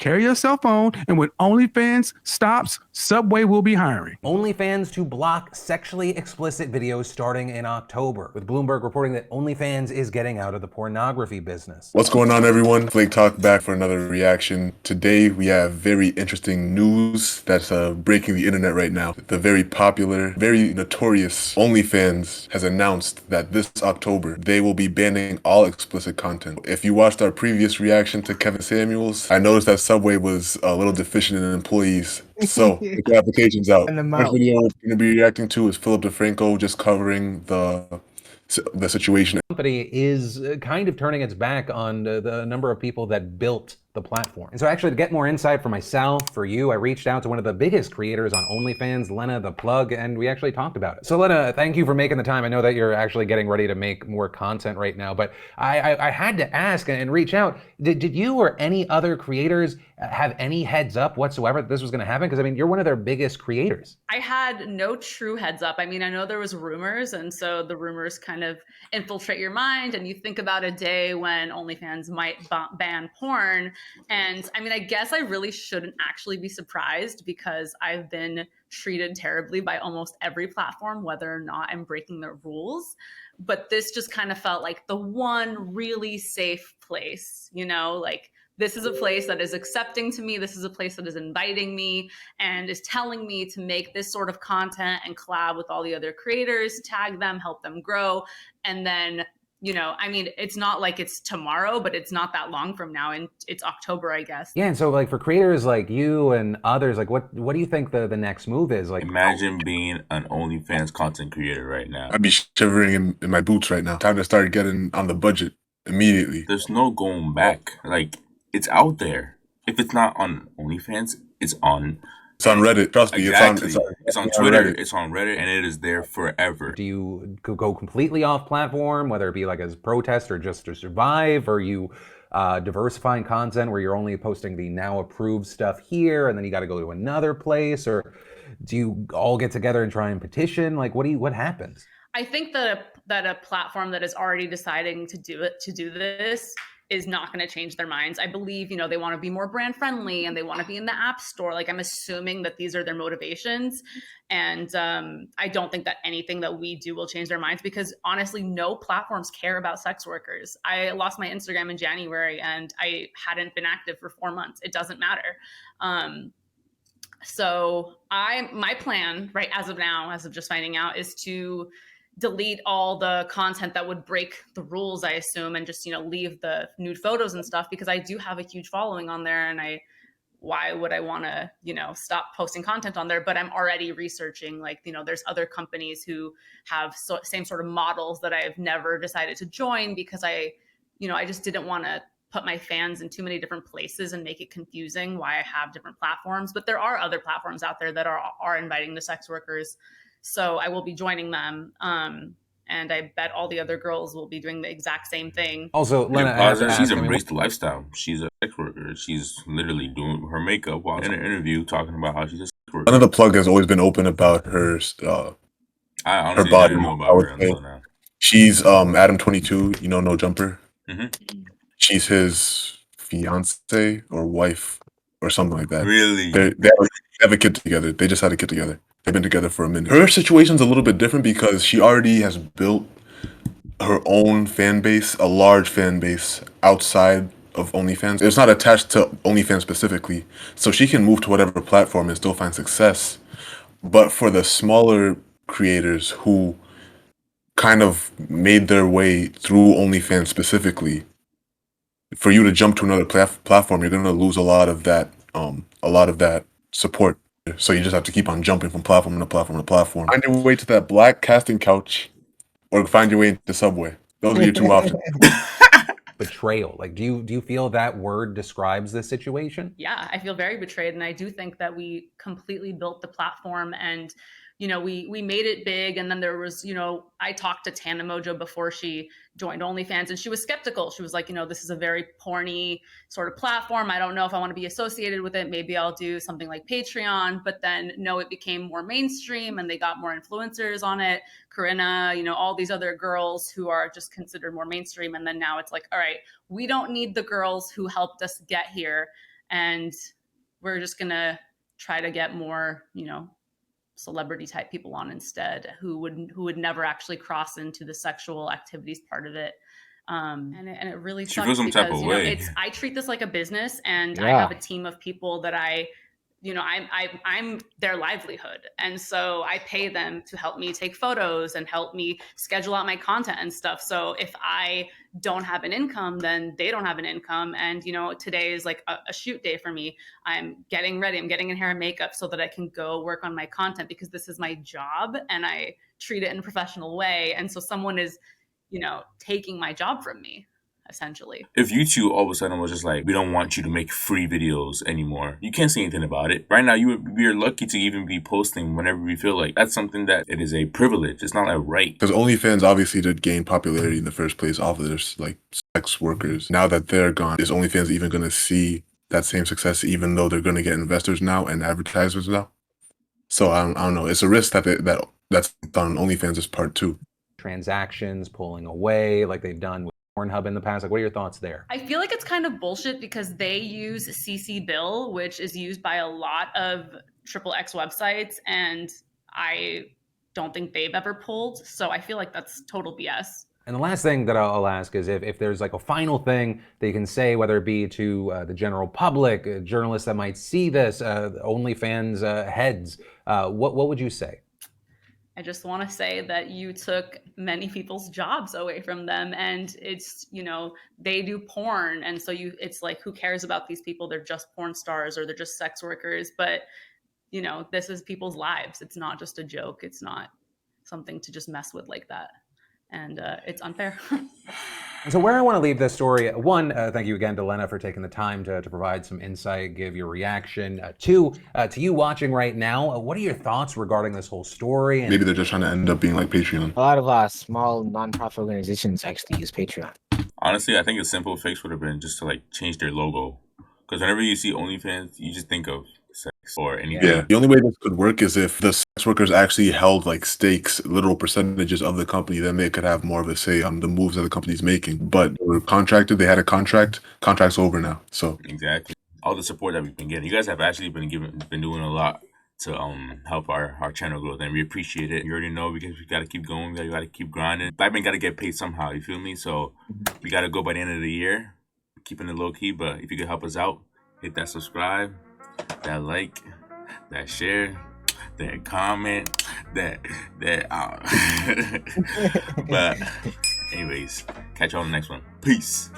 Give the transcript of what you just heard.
carry your cell phone, and when OnlyFans stops, Subway will be hiring. OnlyFans to block sexually explicit videos starting in October, with Bloomberg reporting that OnlyFans is getting out of the pornography business. What's going on, everyone? FlakeTalk back for another reaction. Today we have very interesting news that's breaking the internet right now. The very popular, very notorious OnlyFans has announced that this October they will be banning all explicit content. If you watched our previous reaction to Kevin Samuels, I noticed that Subway was a little deficient in employees. So the application's out. First video we're going to be reacting to is Philip DeFranco just covering the situation. The company is kind of turning its back on the number of people that built the platform. And so actually, to get more insight for myself, for you, I reached out to one of the biggest creators on OnlyFans, LenathePlug, and we actually talked about it. So Lena, thank you for making the time. I know that you're actually getting ready to make more content right now, but I had to ask and reach out. Did you or any other creators have any heads up whatsoever that this was going to happen? Because I mean, you're one of their biggest creators. I had no true heads up. I mean, I know there was rumors, and so the rumors kind of infiltrate your mind, and you think about a day when OnlyFans might ban porn. And I mean, I guess I really shouldn't actually be surprised because I've been treated terribly by almost every platform, whether or not I'm breaking their rules. But this just kind of felt like the one really safe place, you know, like this is a place that is accepting to me. This is a place that is inviting me and is telling me to make this sort of content and collab with all the other creators, tag them, help them grow. And then, you know, I mean, it's not like it's tomorrow, but it's not that long from now, and it's October, I guess. Yeah, and so like for creators like you and others, like what do you think the next move is? Like, imagine being an OnlyFans content creator right now. I'd be shivering in my boots right now. Time to start getting on the budget immediately. There's no going back. Like, it's out there. If it's not on OnlyFans, it's on Reddit. Trust me, exactly. It's on Twitter. Reddit. It's on Reddit, and it is there forever. Do you go completely off platform, whether it be like as protest or just to survive, or you diversifying content where you're only posting the now approved stuff here, and then you got to go to another place, or do you all get together and try and petition? Like, what happens? I think that a platform that is already deciding to do this is not going to change their minds. I believe, you know, they want to be more brand friendly and they want to be in the app store. Like, I'm assuming that these are their motivations. And I don't think that anything that we do will change their minds, because honestly, no platforms care about sex workers. I lost my Instagram in January and I hadn't been active for 4 months. It doesn't matter. So my plan, right, as of now, as of just finding out, is to delete all the content that would break the rules, I assume, and just, you know, leave the nude photos and stuff, because I do have a huge following on there, and why would I want to, you know, stop posting content on there? But I'm already researching, like, you know, there's other companies who have same sort of models that I've never decided to join, because I just didn't want to put my fans in too many different places and make it confusing why I have different platforms. But there are other platforms out there that are inviting the sex workers. So I will be joining them. And I bet all the other girls will be doing the exact same thing. Also, Lena, she's embraced the lifestyle. She's a sex worker. She's literally doing her makeup while in an interview talking about how she's a sex worker. LenathePlug has always been open about her I her body. Didn't know about her until now. She's Adam 22, you know, No Jumper. Mm-hmm. She's his fiance or wife or something like that. Really? They have a kid together. They just had a kid together. They've been together for a minute. Her situation's a little bit different because she already has built her own fan base, a large fan base outside of OnlyFans. It's not attached to OnlyFans specifically, so she can move to whatever platform and still find success. But for the smaller creators who kind of made their way through OnlyFans specifically, for you to jump to another platform, you're going to lose a lot of that support. So you just have to keep on jumping from platform to platform to platform. Find your way to that black casting couch, or find your way into Subway. Those are your two options. Betrayal. Like, do you feel that word describes this situation? Yeah, I feel very betrayed, and I do think that we completely built the platform, and you know, we made it big. And then there was, you know, I talked to Tana Mojo before she joined OnlyFans, and she was skeptical. She was like, you know, this is a very porny sort of platform. I don't know if I want to be associated with it. Maybe I'll do something like Patreon. But then no, it became more mainstream and they got more influencers on it. Corinna, you know, all these other girls who are just considered more mainstream. And then now it's like, all right, we don't need the girls who helped us get here and we're just gonna try to get more, celebrity type people on instead, who would never actually cross into the sexual activities part of it. And it really She sucks feels some type because of way. I treat this like a business, and I Yeah. have a team of people that I'm their livelihood, and so I pay them to help me take photos and help me schedule out my content and stuff. So if I don't have an income, then they don't have an income. And today is like a shoot day for me. I'm getting ready, I'm getting in hair and makeup so that I can go work on my content, because this is my job and I treat it in a professional way. And so someone is taking my job from me, essentially. If YouTube all of a sudden was just like, we don't want you to make free videos anymore, you can't say anything about it. Right now, we're lucky to even be posting whenever we feel like. That's something that it is a privilege. It's not a right. Because OnlyFans obviously did gain popularity in the first place off of their like sex workers. Now that they're gone, is OnlyFans even going to see that same success, even though they're going to get investors now and advertisers now? So I don't know. It's a risk that's on OnlyFans' part too. Transactions pulling away like they've done with Pornhub in the past. Like, what are your thoughts there? I feel like it's kind of bullshit because they use CC Bill, which is used by a lot of XXX websites, and I don't think they've ever pulled. So I feel like that's total BS. And the last thing that I'll ask is if there's like a final thing that you can say, whether it be to the general public, journalists that might see this, OnlyFans heads, what would you say? I just want to say that you took many people's jobs away from them, and it's, they do porn. And so it's like, who cares about these people? They're just porn stars or they're just sex workers. But, this is people's lives. It's not just a joke. It's not something to just mess with like that. And it's unfair. And so where I want to leave this story, one, thank you again to Lena for taking the time to provide some insight, give your reaction. Two, to you watching right now, what are your thoughts regarding this whole story? And Maybe they're just trying to end up being like Patreon. A lot of small nonprofit organizations actually use Patreon. Honestly, I think a simple fix would have been just to like change their logo. Because whenever you see OnlyFans, you just think of sex or anything. Yeah, the only way this could work is if the sex workers actually held like stakes, literal percentages of the company, then they could have more of a say on the moves that the company's making. But they were contracted, they had a contract's over now. So Exactly. All the support that we've been getting. You guys have actually been doing a lot to help our channel growth, and we appreciate it. You already know, because we gotta keep going, we gotta keep grinding. Blackman gotta get paid somehow, you feel me? So we gotta go by the end of the year, keeping it low key. But if you could help us out, hit that subscribe, that like, that share, that comment, that but anyways, catch you on the next one. Peace.